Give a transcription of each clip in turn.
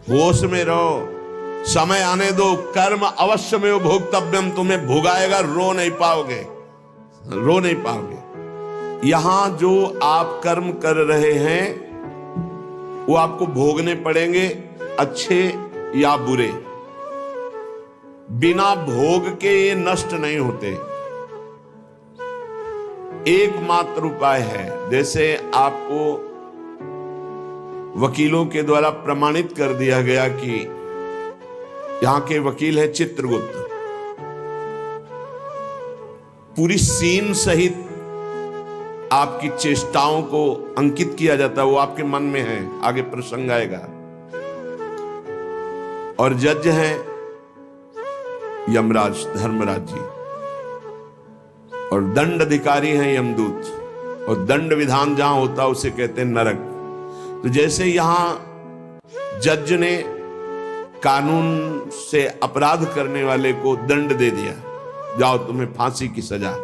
होश में रहो, समय आने दो। कर्म अवश्य में भोक्तव्यम, तुम्हें भुगाएगा, रो नहीं पाओगे, रो नहीं पाओगे। यहां जो आप कर्म कर रहे हैं वो आपको भोगने पड़ेंगे, अच्छे या बुरे। बिना भोग के ये नष्ट नहीं होते। एकमात्र उपाय है, जैसे आपको वकीलों के द्वारा प्रमाणित कर दिया गया कि यहां के वकील है चित्रगुप्त, पूरी सीन सहित आपकी चेष्टाओं को अंकित किया जाता है, वो आपके मन में है, आगे प्रसंग आएगा। और जज हैं यमराज, धर्मराज जी, और दंड अधिकारी हैं यमदूत, और दंड विधान जहां होता है उसे कहते हैं नरक। तो जैसे यहां जज ने कानून से अपराध करने वाले को दंड दे दिया, जाओ तुम्हें फांसी की सजा,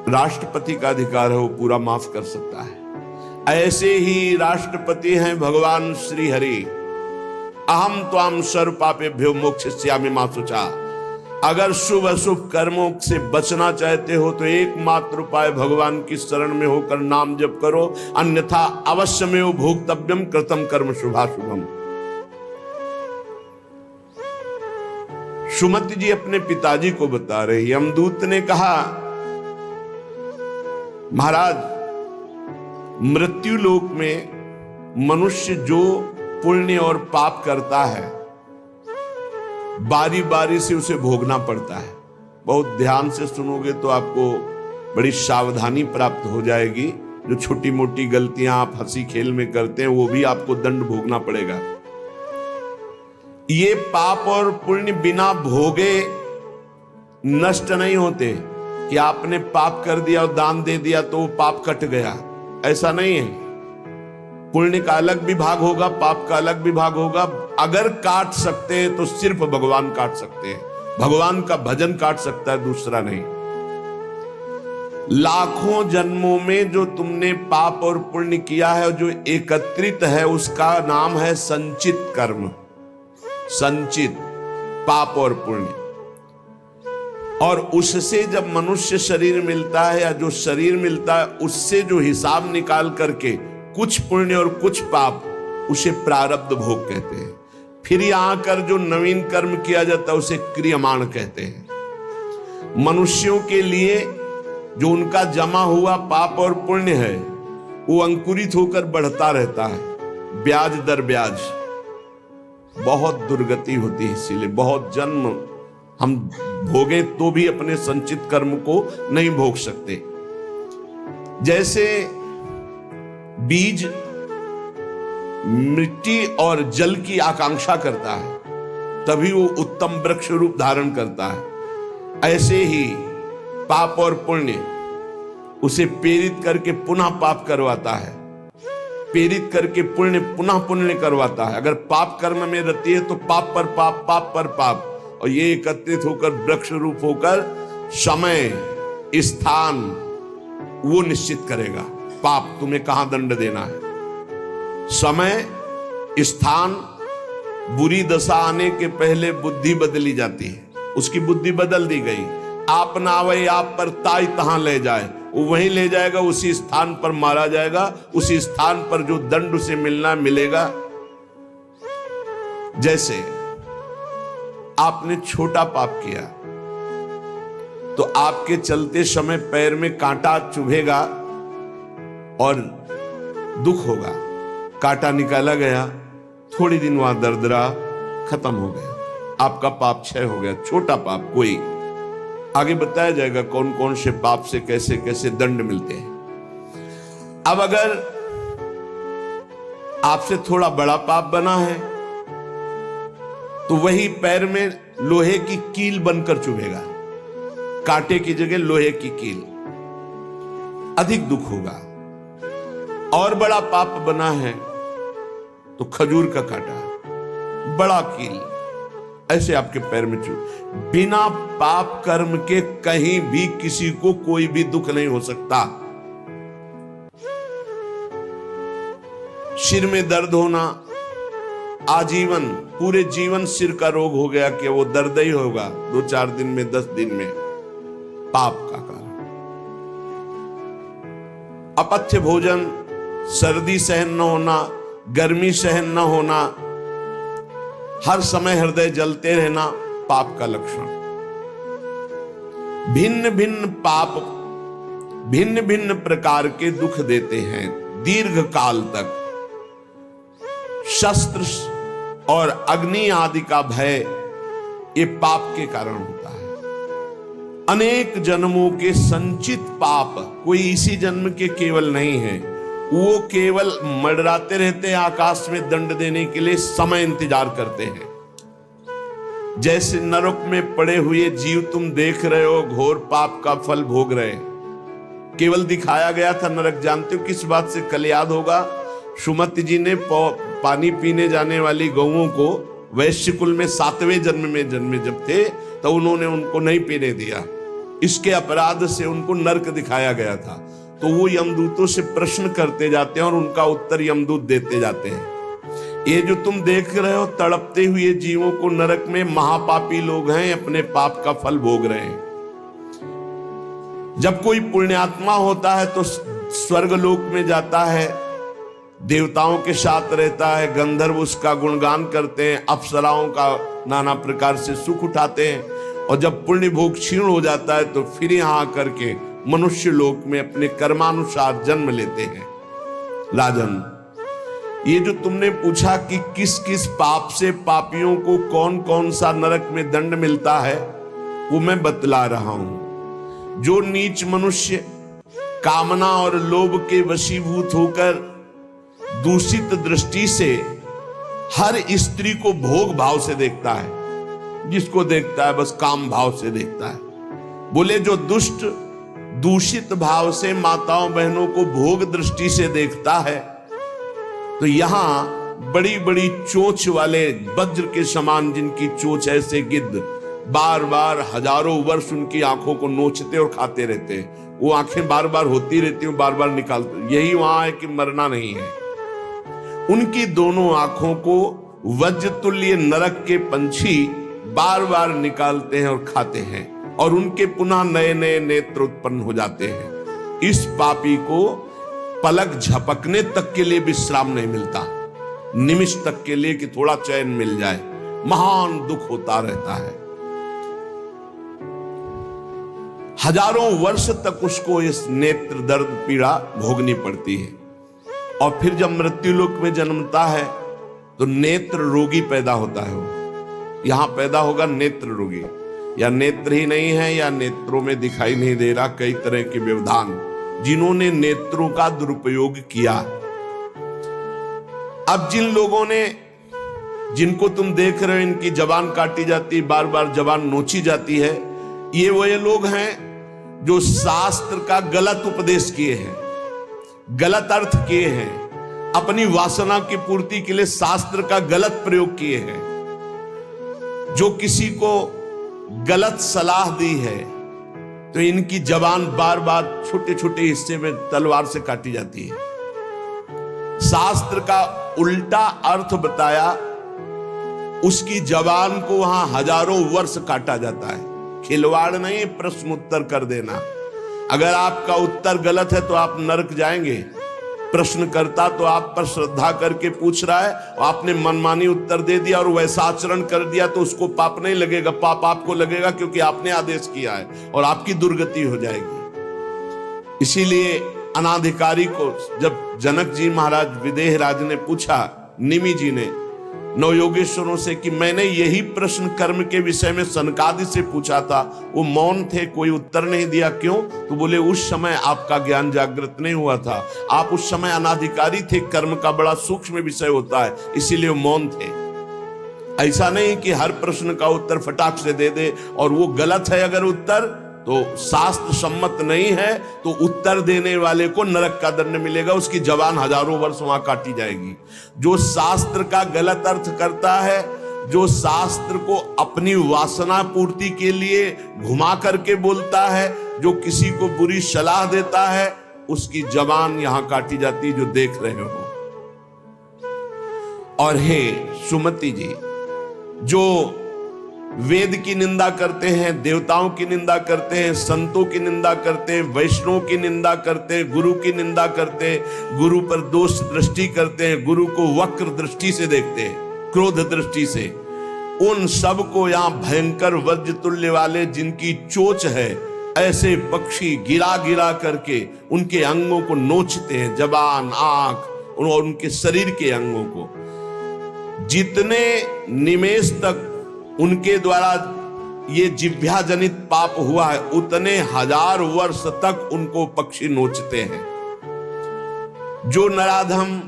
राष्ट्रपति का अधिकार है, वो पूरा माफ कर सकता है। ऐसे ही राष्ट्रपति हैं भगवान श्री हरि। अहम त्वाम सर्व पापेभ्यो मोक्षयिष्यामि मा शुचा। अगर शुभ अशुभ कर्मों से बचना चाहते हो तो एकमात्र उपाय भगवान की शरण में होकर नाम जप करो, अन्यथा अवश्यमेव भोक्तव्यम कृतं कर्म शुभाशुभम। सुमति जी अपने पिताजी को बता रहे, यमदूत ने कहा महाराज, मृत्यु लोक में मनुष्य जो पुण्य और पाप करता है बारी बारी से उसे भोगना पड़ता है। बहुत ध्यान से सुनोगे तो आपको बड़ी सावधानी प्राप्त हो जाएगी। जो छोटी मोटी गलतियां आप हंसी खेल में करते हैं वो भी आपको दंड भोगना पड़ेगा। ये पाप और पुण्य बिना भोगे नष्ट नहीं होते कि आपने पाप कर दिया और दान दे दिया तो वो पाप कट गया, ऐसा नहीं है। पुण्य का अलग विभाग होगा, पाप का अलग विभाग होगा। अगर काट सकते हैं तो सिर्फ भगवान काट सकते हैं, भगवान का भजन काट सकता है, दूसरा नहीं। लाखों जन्मों में जो तुमने पाप और पुण्य किया है, जो एकत्रित है, उसका नाम है संचित कर्म। संचित पाप और पुण्य, और उससे जब मनुष्य शरीर मिलता है या जो शरीर मिलता है उससे जो हिसाब निकाल करके कुछ पुण्य और कुछ पाप, उसे प्रारब्ध भोग कहते हैं। फिर यहां कर जो नवीन कर्म किया जाता है उसे क्रियमाण कहते हैं। मनुष्यों के लिए जो उनका जमा हुआ पाप और पुण्य है वो अंकुरित होकर बढ़ता रहता है, ब्याज दर ब्याज। बहुत दुर्गति होती है, इसीलिए बहुत जन्म हम भोगे तो भी अपने संचित कर्म को नहीं भोग सकते। जैसे बीज मिट्टी और जल की आकांक्षा करता है तभी वो उत्तम वृक्ष रूप धारण करता है, ऐसे ही पाप और पुण्य उसे प्रेरित करके पुनः पाप करवाता है, प्रेरित करके पुण्य पुनः पुण्य करवाता है। अगर पाप कर्म में रहती है तो पाप पर पाप, पाप पर पाप, और ये एकत्रित होकर वृक्ष रूप होकर समय स्थान वो निश्चित करेगा। पाप तुम्हें कहां दंड देना है, समय स्थान। बुरी दशा आने के पहले बुद्धि बदली जाती है, उसकी बुद्धि बदल दी गई। आप ना आवे आप पर ताई तहां ले जाए, वो वहीं ले जाएगा, उसी स्थान पर मारा जाएगा, उसी स्थान पर जो दंड उसे मिलना मिलेगा। जैसे आपने छोटा पाप किया तो आपके चलते समय पैर में कांटा चुभेगा और दुख होगा। कांटा निकाला गया, थोड़ी दिन वहां दर्द रहा, खत्म हो गया, आपका पाप क्षय हो गया। छोटा पाप कोई, आगे बताया जाएगा कौन कौन से पाप से कैसे कैसे दंड मिलते हैं। अब अगर आपसे थोड़ा बड़ा पाप बना है तो वही पैर में लोहे की कील बनकर चुभेगा, कांटे की जगह लोहे की कील, अधिक दुख होगा। और बड़ा पाप बना है तो खजूर का कांटा, बड़ा कील, ऐसे आपके पैर में चुभ। बिना पाप कर्म के कहीं भी किसी को कोई भी दुख नहीं हो सकता। सिर में दर्द होना, आजीवन पूरे जीवन सिर का रोग हो गया कि वो दर्द ही होगा 2-4 दिन में, 10 दिन में, पाप का कारण। अपथ्य भोजन, सर्दी सहन न होना, गर्मी सहन न होना, हर समय हृदय जलते रहना, पाप का लक्षण। भिन्न भिन्न पाप भिन्न भिन्न प्रकार के दुख देते हैं दीर्घ काल तक। शस्त्र और अग्नि आदि का भय ये पाप के कारण होता है। अनेक जन्मों के संचित पाप कोई इसी जन्म के केवल नहीं है, वो केवल मंडराते रहते हैं आकाश में दंड देने के लिए, समय इंतजार करते हैं। जैसे नरक में पड़े हुए जीव तुम देख रहे हो, घोर पाप का फल भोग रहे, केवल दिखाया गया था नरक। जानते हो किस बात से? कल याद होगा सुमति जी ने पानी पीने जाने वाली गौओं को वैश्य कुल में 7वें जन्म में जन्मे जब थे तो उन्होंने उनको नहीं पीने दिया। इसके अपराध से उनको नरक दिखाया गया था। तो वो यमदूतों से प्रश्न करते जाते हैं और उनका उत्तर यमदूत देते जाते हैं। ये जो तुम देख रहे हो तड़पते हुए जीवों को नरक में, महापापी लोग हैं, अपने पाप का फल भोग रहे हैं। जब कोई पुण्यात्मा होता है तो स्वर्गलोक में जाता है, देवताओं के साथ रहता है, गंधर्व उसका गुणगान करते हैं, अप्सराओं का नाना प्रकार से सुख उठाते हैं, और जब पुण्य भोग क्षीण हो जाता है तो फिर यहां आकर के मनुष्य लोक में अपने कर्मानुसार जन्म लेते हैं। राजन, ये जो तुमने पूछा कि किस किस पाप से पापियों को कौन कौन सा नरक में दंड मिलता है, वो मैं बतला रहा हूं। जो नीच मनुष्य कामना और लोभ के वशीभूत होकर दूषित दृष्टि से हर स्त्री को भोग भाव से देखता है, जिसको देखता है बस काम भाव से देखता है। बोले जो दुष्ट दूषित भाव से माताओं बहनों को भोग दृष्टि से देखता है, तो यहां बड़ी बड़ी चोंच वाले वज्र के समान जिनकी चोंच ऐसे गिद्ध बार बार हजारों वर्ष उनकी आंखों को नोचते और खाते रहते हैं। वो आंखें बार बार होती रहती हैं, बार बार निकालते। यही वहां है कि मरना नहीं है। उनकी दोनों आंखों को वज्र तुल्य नरक के पंछी बार बार निकालते हैं और खाते हैं, और उनके पुनः नए नए नेत्र उत्पन्न हो जाते हैं। इस पापी को पलक झपकने तक के लिए विश्राम नहीं मिलता, निमिष तक के लिए कि थोड़ा चैन मिल जाए, महान दुख होता रहता है। हजारों वर्ष तक उसको इस नेत्र दर्द पीड़ा भोगनी पड़ती है। और फिर जब मृत्यु लोक में जन्मता है तो नेत्र रोगी पैदा होता है। वो यहां पैदा होगा नेत्र रोगी, या नेत्र ही नहीं है या नेत्रों में दिखाई नहीं दे रहा, कई तरह के व्यवधान, जिन्होंने नेत्रों का दुरुपयोग किया। अब जिन लोगों ने, जिनको तुम देख रहे हो इनकी जबान काटी जाती है, बार बार जबान नोची जाती है, ये वही लोग हैं जो शास्त्र का गलत उपदेश किए हैं, गलत अर्थ किए हैं, अपनी वासना की पूर्ति के लिए शास्त्र का गलत प्रयोग किए हैं, जो किसी को गलत सलाह दी है तो इनकी जबान बार बार छोटे छोटे हिस्से में तलवार से काटी जाती है। शास्त्र का उल्टा अर्थ बताया, उसकी जबान को वहां हजारों वर्ष काटा जाता है। खिलवाड़ नहीं, प्रश्न उत्तर कर देना। अगर आपका उत्तर गलत है तो आप नरक जाएंगे। प्रश्न करता तो आप पर श्रद्धा करके पूछ रहा है, और आपने मनमानी उत्तर दे दिया और वैसा आचरण कर दिया तो उसको पाप नहीं लगेगा, पाप आपको लगेगा क्योंकि आपने आदेश किया है और आपकी दुर्गति हो जाएगी। इसीलिए अनाधिकारी को जब जनक जी महाराज विदेह राज ने पूछा, निमि जी ने नवयोगेश्वरों से कि मैंने यही प्रश्न कर्म के विषय में सनकादि से पूछा था, वो मौन थे, कोई उत्तर नहीं दिया, क्यों? तो बोले उस समय आपका ज्ञान जागृत नहीं हुआ था, आप उस समय अनाधिकारी थे, कर्म का बड़ा सूक्ष्म विषय होता है, इसीलिए वो मौन थे। ऐसा नहीं कि हर प्रश्न का उत्तर फटाक से दे दे, और वो गलत है अगर उत्तर तो शास्त्र सम्मत नहीं है तो उत्तर देने वाले को नरक का दंड मिलेगा, उसकी जबान हजारों वर्ष वहां काटी जाएगी। जो शास्त्र का गलत अर्थ करता है, जो शास्त्र को अपनी वासना पूर्ति के लिए घुमा करके बोलता है, जो किसी को बुरी सलाह देता है, उसकी जबान यहां काटी जाती है, जो देख रहे हो। और हे सुमति जी, जो वेद की निंदा करते हैं, देवताओं की निंदा करते हैं, संतों की निंदा करते हैं, वैष्णव की निंदा करते हैं, गुरु की निंदा करते हैं, गुरु पर दोष दृष्टि करते हैं, गुरु को वक्र दृष्टि से देखते हैं, क्रोध दृष्टि से, उन सब को यहां भयंकर वज्र तुल्य वाले जिनकी चोंच है, ऐसे पक्षी गिरा गिरा करके उनके अंगों को नोचते हैं, जबान, आंख और उनके शरीर के अंगों को। जितने निमेष तक उनके द्वारा ये जिह्वा जनित पाप हुआ है, उतने 1000 वर्ष तक उनको पक्षी नोचते हैं। जो नराधम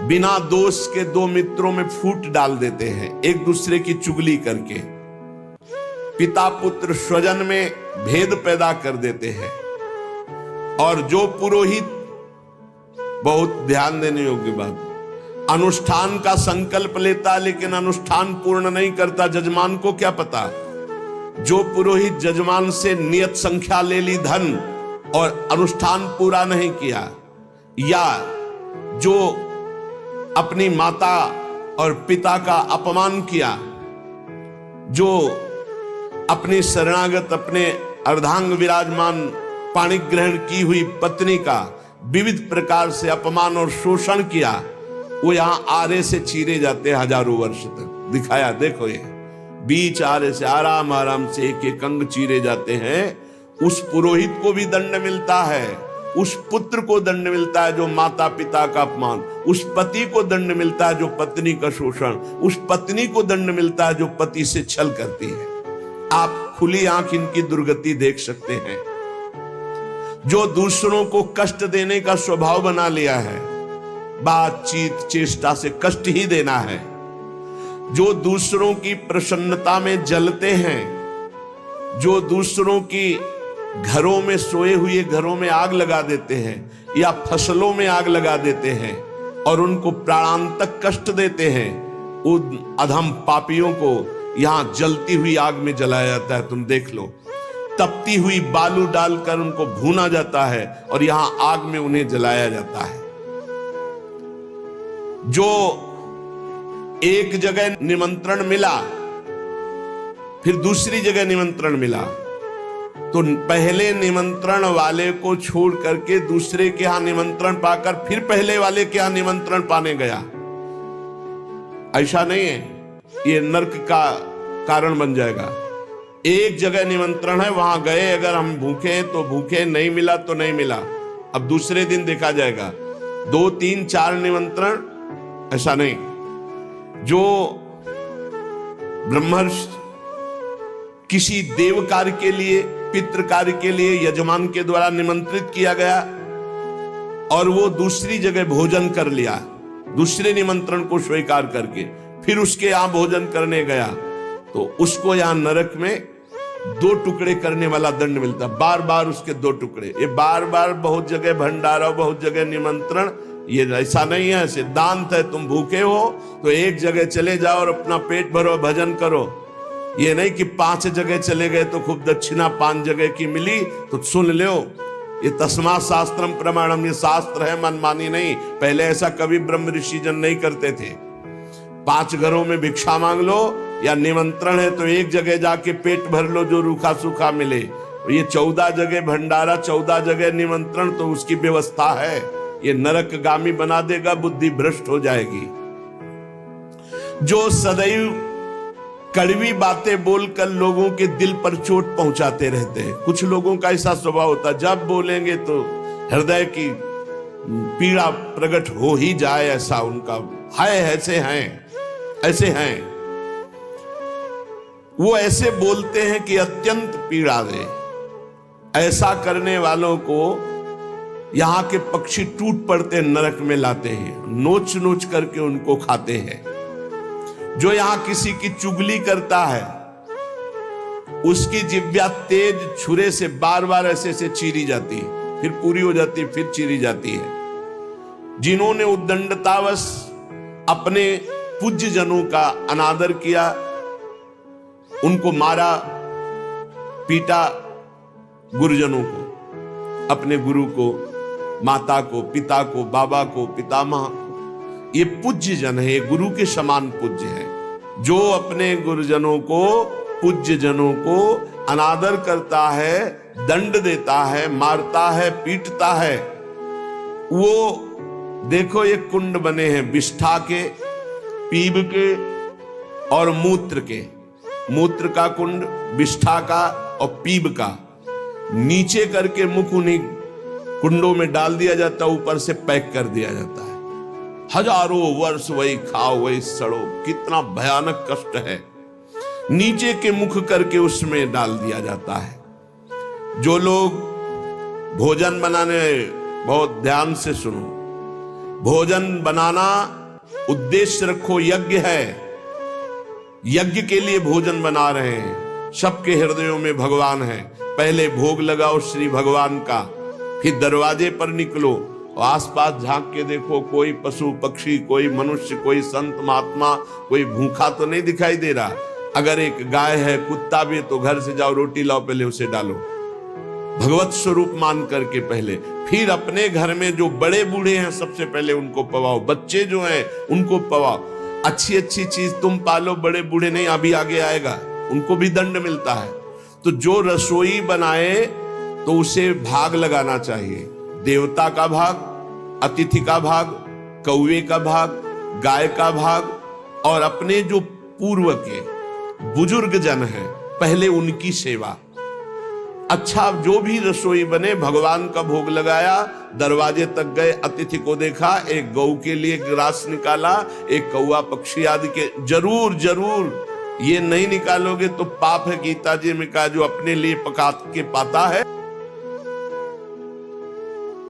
बिना दोष के दो मित्रों में फूट डाल देते हैं, एक दूसरे की चुगली करके, पिता पुत्र स्वजन में भेद पैदा कर देते हैं, और जो पुरोहित, बहुत ध्यान देने योग्य बात, अनुष्ठान का संकल्प लेता लेकिन अनुष्ठान पूर्ण नहीं करता, जजमान को क्या पता। जो पुरोहित जजमान से नियत संख्या ले ली धन और अनुष्ठान पूरा नहीं किया, या जो अपनी माता और पिता का अपमान किया, जो अपनी शरणागत, अपने अर्धांग विराजमान पाणिक ग्रहण की हुई पत्नी का विविध प्रकार से अपमान और शोषण किया, वो यहां आरे से चीरे जाते हैं 1000 वर्ष तक। दिखाया, देखो ये बीच आरे से आराम आराम से एक एक अंग चीरे जाते हैं। उस पुरोहित को भी दंड मिलता है, उस पुत्र को दंड मिलता है जो माता पिता का अपमान, उस पति को दंड मिलता है जो पत्नी का शोषण, उस पत्नी को दंड मिलता है जो पति से छल करती है। आप खुली आंख इनकी दुर्गति देख सकते हैं। जो दूसरों को कष्ट देने का स्वभाव बना लिया है, बातचीत चेष्टा से कष्ट ही देना है, जो दूसरों की प्रसन्नता में जलते हैं, जो दूसरों की घरों में, सोए हुए घरों में आग लगा देते हैं या फसलों में आग लगा देते हैं और उनको प्राणांतक कष्ट देते हैं, उन अधम पापियों को यहां जलती हुई आग में जलाया जाता है। तुम देख लो, तपती हुई बालू डालकर उनको भूना जाता है और यहां आग में उन्हें जलाया जाता है। जो एक जगह निमंत्रण मिला, फिर दूसरी जगह निमंत्रण मिला, तो पहले निमंत्रण वाले को छोड़ करके दूसरे के यहां निमंत्रण पाकर फिर पहले वाले के यहां निमंत्रण पाने गया। ऐसा नहीं है, ये नरक का कारण बन जाएगा। एक जगह निमंत्रण है, वहां गए, अगर हम भूखे हैं तो भूखे, नहीं मिला तो नहीं मिला, अब दूसरे दिन देखा जाएगा। 2, 3, 4 निमंत्रण, ऐसा नहीं। जो ब्रह्मर्षि किसी देव कार्य के लिए, पितृ कार्य के लिए यजमान के द्वारा निमंत्रित किया गया और वो दूसरी जगह भोजन कर लिया, दूसरे निमंत्रण को स्वीकार करके फिर उसके यहां भोजन करने गया, तो उसको यहां नरक में 2 टुकड़े करने वाला दंड मिलता, बार बार उसके 2 टुकड़े। ये बार बार बहुत जगह भंडारा, बहुत जगह निमंत्रण, ये ऐसा नहीं है। सिद्धांत है, तुम भूखे हो तो एक जगह चले जाओ और अपना पेट भरो, भजन करो। ये नहीं कि 5 जगह चले गए तो खूब दक्षिणा 5 जगह की मिली तो सुन लो। ये तस्मा शास्त्रम प्रमाणम, ये शास्त्र है, मनमानी नहीं। पहले ऐसा कभी ब्रह्म ऋषि जन नहीं करते थे। 5 घरों में भिक्षा मांग लो, या निमंत्रण है तो एक जगह जाके पेट भर लो जो रूखा सूखा मिले। ये 14 जगह भंडारा, 14 जगह निमंत्रण, तो उसकी व्यवस्था है। ये नरक गामी बना देगा, बुद्धि भ्रष्ट हो जाएगी। जो सदैव कड़वी बातें बोलकर लोगों के दिल पर चोट पहुंचाते रहते हैं, कुछ लोगों का ऐसा स्वभाव होता है, जब बोलेंगे तो हृदय की पीड़ा प्रकट हो ही जाए, ऐसा उनका है। ऐसे हैं वो, ऐसे बोलते हैं कि अत्यंत पीड़ा दे। ऐसा करने वालों को यहां के पक्षी टूट पड़ते नरक में लाते हैं, नोच नोच करके उनको खाते हैं। जो यहां किसी की चुगली करता है, उसकी जिह्वा तेज छुरे से बार बार ऐसे से चीरी जाती है, फिर पूरी हो जाती है, फिर चीरी जाती है। जिन्होंने उद्दंडतावश अपने पूज्य जनों का अनादर किया, उनको मारा, पीटा, गुरुजनों को, अपने गुरु को, माता को, पिता को, बाबा को, पितामह को, ये पूज्य जन है, ये गुरु के समान पूज्य है। जो अपने गुरुजनों को, पूज्य जनों को अनादर करता है, दंड देता है, मारता है, पीटता है, वो देखो ये कुंड बने हैं विष्ठा के, पीब के और मूत्र के। मूत्र का कुंड, विष्ठा का और पीब का। नीचे करके मुख उन्हीं कुंडों में डाल दिया जाता है, ऊपर से पैक कर दिया जाता है। हजारों वर्ष वही खाओ वही सड़ो, कितना भयानक कष्ट है। नीचे के मुख करके उसमें डाल दिया जाता है। जो लोग भोजन बनाने, बहुत ध्यान से सुनो, भोजन बनाना उद्देश्य रखो, यज्ञ है, यज्ञ के लिए भोजन बना रहे हैं। सबके हृदयों में भगवान है। पहले भोग लगाओ श्री भगवान का, फिर दरवाजे पर निकलो, आसपास झांक के देखो, कोई पशु पक्षी, कोई मनुष्य, कोई संत महात्मा, कोई भूखा तो नहीं दिखाई दे रहा। अगर एक गाय है, कुत्ता भी है, तो घर से जाओ, रोटी लाओ, पहले उसे डालो, भगवत स्वरूप मान करके पहले। फिर अपने घर में जो बड़े बूढ़े हैं सबसे पहले उनको पवाओ, बच्चे जो हैं उनको पवाओ। अच्छी अच्छी चीज तुम पालो, बड़े बूढ़े नहीं, अभी आगे आएगा, उनको भी दंड मिलता है। तो जो रसोई बनाए तो उसे भाग लगाना चाहिए। देवता का भाग, अतिथि का भाग, कौवे का भाग, गाय का भाग, और अपने जो पूर्व के बुजुर्ग जन हैं पहले उनकी सेवा। अच्छा, जो भी रसोई बने, भगवान का भोग लगाया, दरवाजे तक गए, अतिथि को देखा, एक गौ के लिए ग्रास निकाला, एक कौवा पक्षी आदि के, जरूर जरूर ये नहीं निकालोगे तो पाप है। गीता जी में कहा जो अपने लिए पका के पाता है